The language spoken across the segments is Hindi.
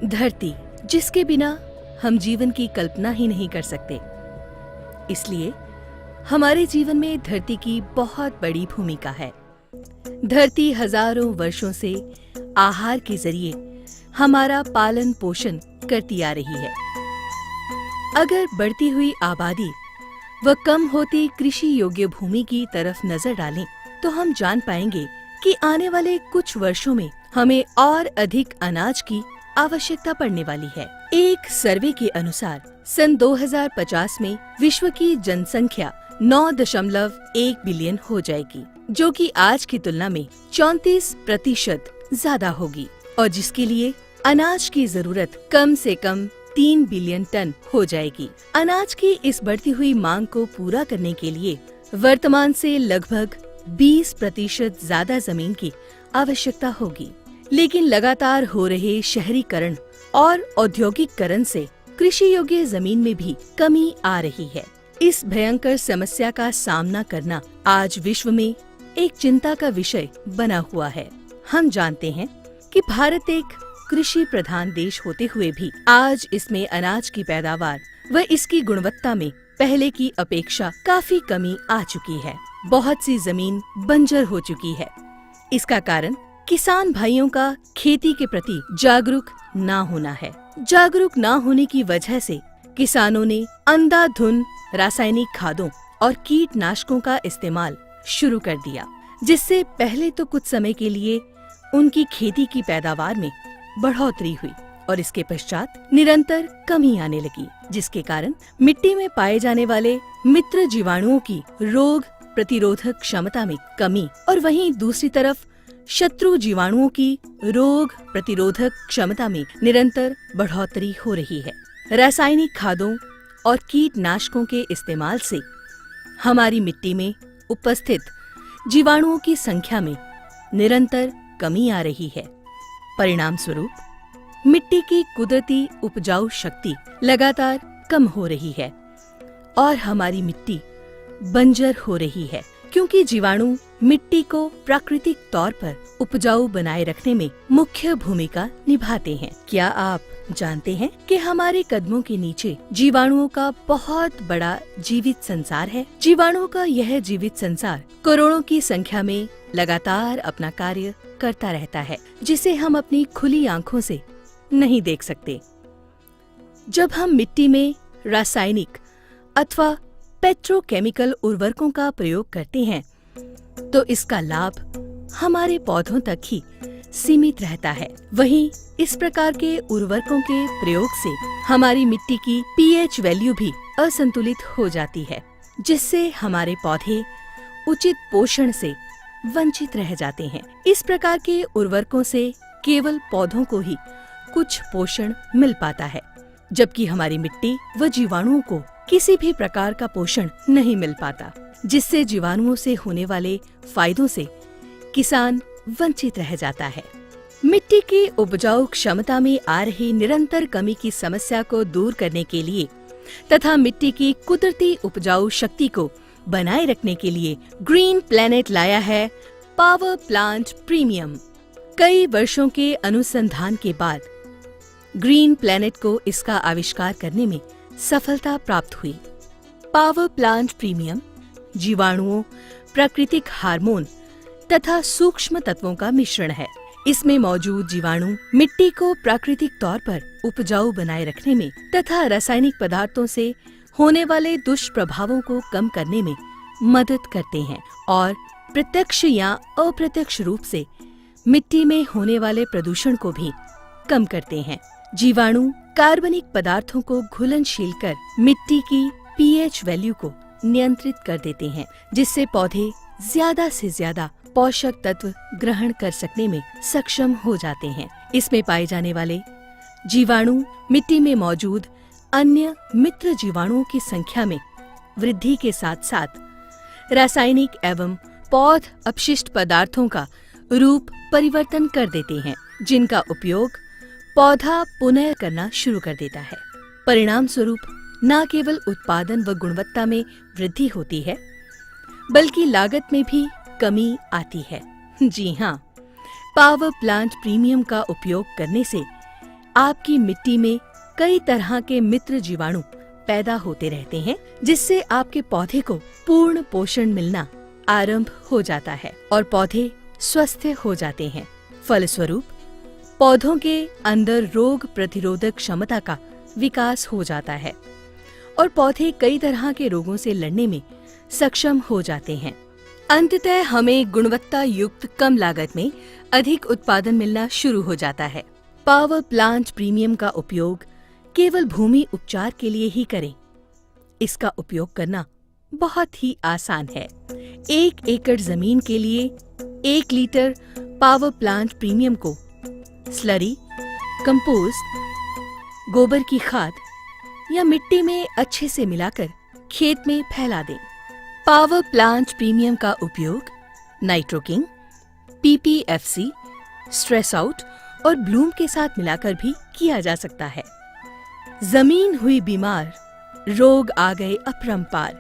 धरती, जिसके बिना हम जीवन की कल्पना ही नहीं कर सकते। इसलिए हमारे जीवन में धरती की बहुत बड़ी भूमिका है। धरती हजारों वर्षों से आहार के जरिए हमारा पालन पोषण करती आ रही है। अगर बढ़ती हुई आबादी व कम होती कृषि योग्य भूमि की तरफ नजर डालें, तो हम जान पाएंगे कि आने वाले कुछ वर्षों में हमें और अधिक अनाज की आवश्यकता पड़ने वाली है। एक सर्वे के अनुसार सन 2050 में विश्व की जनसंख्या 9.1 बिलियन हो जाएगी, जो कि आज की तुलना में 34% ज्यादा होगी और जिसके लिए अनाज की जरूरत कम से कम 3 बिलियन टन हो जाएगी। अनाज की इस बढ़ती हुई मांग को पूरा करने के लिए वर्तमान से लगभग 20% ज्यादा जमीन की आवश्यकता होगी। लेकिन लगातार हो रहे शहरीकरण और औद्योगिकरण से कृषि योग्य जमीन में भी कमी आ रही है। इस भयंकर समस्या का सामना करना आज विश्व में एक चिंता का विषय बना हुआ है। हम जानते हैं कि भारत एक कृषि प्रधान देश होते हुए भी आज इसमें अनाज की पैदावार व इसकी गुणवत्ता में पहले की अपेक्षा काफी कमी आ चुकी है। बहुत सी जमीन बंजर हो चुकी है। इसका कारण किसान भाइयों का खेती के प्रति जागरूक ना होना है। जागरूक ना होने की वजह से किसानों ने अंधाधुंध रासायनिक खादों और कीटनाशकों का इस्तेमाल शुरू कर दिया, जिससे पहले तो कुछ समय के लिए उनकी खेती की पैदावार में बढ़ोतरी हुई और इसके पश्चात निरंतर कमी आने लगी, जिसके कारण मिट्टी में पाए जाने वाले मित्र जीवाणुओं की रोग प्रतिरोधक क्षमता में कमी और वहीं दूसरी तरफ शत्रु जीवाणुओं की रोग प्रतिरोधक क्षमता में निरंतर बढ़ोतरी हो रही है। रासायनिक खादों और कीटनाशकों के इस्तेमाल से हमारी मिट्टी में उपस्थित जीवाणुओं की संख्या में निरंतर कमी आ रही है। परिणाम स्वरूप मिट्टी की कुदरती उपजाऊ शक्ति लगातार कम हो रही है और हमारी मिट्टी बंजर हो रही है, क्योंकि जीवाणु मिट्टी को प्राकृतिक तौर पर उपजाऊ बनाए रखने में मुख्य भूमिका निभाते हैं। क्या आप जानते हैं कि हमारे कदमों के नीचे जीवाणुओं का बहुत बड़ा जीवित संसार है। जीवाणुओं का यह जीवित संसार करोड़ों की संख्या में लगातार अपना कार्य करता रहता है, जिसे हम अपनी खुली आंखों से नहीं देख सकते। जब हम मिट्टी में रासायनिक अथवा पेट्रोकेमिकल उर्वरकों का प्रयोग करते हैं, तो इसका लाभ हमारे पौधों तक ही सीमित रहता है। वहीं इस प्रकार के उर्वरकों के प्रयोग से हमारी मिट्टी की पीएच वैल्यू भी असंतुलित हो जाती है, जिससे हमारे पौधे उचित पोषण से वंचित रह जाते हैं। इस प्रकार के उर्वरकों से केवल पौधों को ही कुछ पोषण मिल पाता है, जबकि हमारी मिट्टी व जीवाणुओं को किसी भी प्रकार का पोषण नहीं मिल पाता, जिससे जीवाणुओं से होने वाले फायदों से किसान वंचित रह जाता है। मिट्टी की उपजाऊ क्षमता में आ रही निरंतर कमी की समस्या को दूर करने के लिए तथा मिट्टी की कुदरती उपजाऊ शक्ति को बनाए रखने के लिए ग्रीन प्लैनेट लाया है पावर प्लांट प्रीमियम। कई वर्षों के अनुसंधान के बाद ग्रीन प्लैनेट को इसका आविष्कार करने में सफलता प्राप्त हुई। पावर प्लांट प्रीमियम जीवाणुओं, प्राकृतिक हार्मोन तथा सूक्ष्म तत्वों का मिश्रण है। इसमें मौजूद जीवाणु मिट्टी को प्राकृतिक तौर पर उपजाऊ बनाए रखने में तथा रासायनिक पदार्थों से होने वाले दुष्प्रभावों को कम करने में मदद करते हैं और प्रत्यक्ष या अप्रत्यक्ष रूप से मिट्टी में होने वाले प्रदूषण को भी कम करते हैं। जीवाणु कार्बनिक पदार्थों को घुलनशील कर मिट्टी की पीएच वैल्यू को नियंत्रित कर देते हैं, जिससे पौधे ज्यादा से ज्यादा पोषक तत्व ग्रहण कर सकने में सक्षम हो जाते हैं। इसमें पाए जाने वाले जीवाणु मिट्टी में मौजूद अन्य मित्र जीवाणुओं की संख्या में वृद्धि के साथ साथ रासायनिक एवं पौध अपशिष्ट पदार्थों का रूप परिवर्तन कर देते हैं, जिनका उपयोग पौधा पुनः करना शुरू कर देता है। परिणाम स्वरूप न केवल उत्पादन व गुणवत्ता में वृद्धि होती है, बल्कि लागत में भी कमी आती है। जी हाँ, पावर प्लांट प्रीमियम का उपयोग करने से आपकी मिट्टी में कई तरह के मित्र जीवाणु पैदा होते रहते हैं, जिससे आपके पौधे को पूर्ण पोषण मिलना आरंभ हो जाता है और पौधे स्वस्थ हो जाते हैं। फलस्वरूप पौधों के अंदर रोग प्रतिरोधक क्षमता का विकास हो जाता है और पौधे कई तरह के रोगों से लड़ने में सक्षम हो जाते हैं। अंततः हमें गुणवत्ता युक्त कम लागत में अधिक उत्पादन मिलना शुरू हो जाता है। पावर प्लांट प्रीमियम का उपयोग केवल भूमि उपचार के लिए ही करें। इसका उपयोग करना बहुत ही आसान है। 1 एकड़ जमीन के लिए 1 लीटर पावर प्लांट प्रीमियम को स्लरी, कंपोस्ट, गोबर की खाद या मिट्टी में अच्छे से मिलाकर खेत में फैला दें। पावर प्लांट प्रीमियम का उपयोग नाइट्रोकिंग, PPFC, स्ट्रेस आउट और ब्लूम के साथ मिलाकर भी किया जा सकता है। जमीन हुई बीमार, रोग आ गए अपरंपार।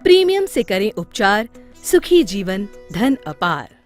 प्रीमियम से करें उपचार, सुखी जीवन, धन अपार।